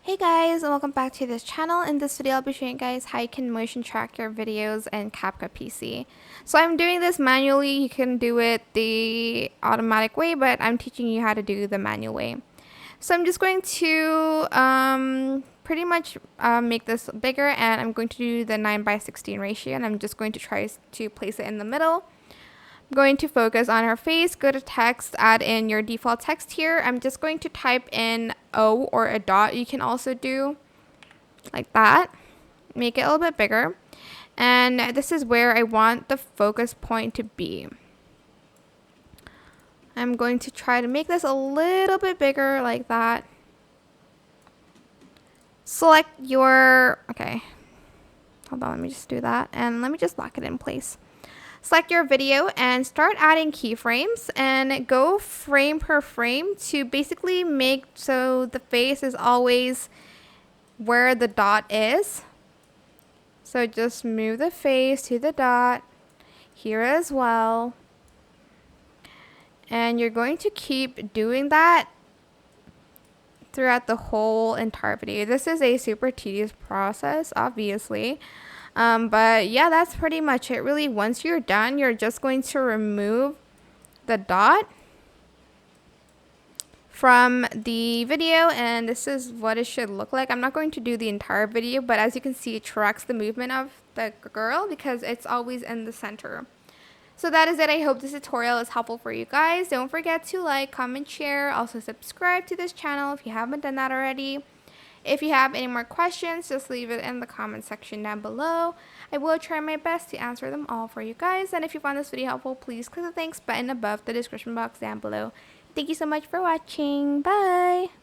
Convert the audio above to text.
Hey guys, and welcome back to this channel. In this video I'll be showing you guys how you can motion track your videos in CapCut PC. So I'm doing this manually. You can do it the automatic way, but I'm teaching you how to do the manual way. So I'm just going to pretty much make this bigger, and I'm going to do the 9:16 ratio, and I'm just going to try to place it in the middle. I'm going to focus on her face, go to text, add in your default text here. I'm just going to type in O or a dot. You can also do like that. Make it a little bit bigger. And this is where I want the focus point to be. I'm going to try to make this a little bit bigger like that. Select your, okay, hold on, let me just do that. And let me just lock it in place. Select your video and start adding keyframes and go frame per frame to basically make so the face is always where the dot is. So just move the face to the dot here as well. And you're going to keep doing that throughout the whole entire video. This is a super tedious process, obviously. But yeah, that's pretty much it really. Once you're done, you're just going to remove the dot from the video, and this is what it should look like. I'm not going to do the entire video, but as you can see, it tracks the movement of the girl because it's always in the center. So that is it. I hope this tutorial is helpful for you guys. Don't forget to like, comment, share. Also subscribe to this channel if you haven't done that already. If you have any more questions, just leave it in the comment section down below. I will try my best to answer them all for you guys. And if you found this video helpful, please click the thanks button above the description box down below. Thank you so much for watching. Bye!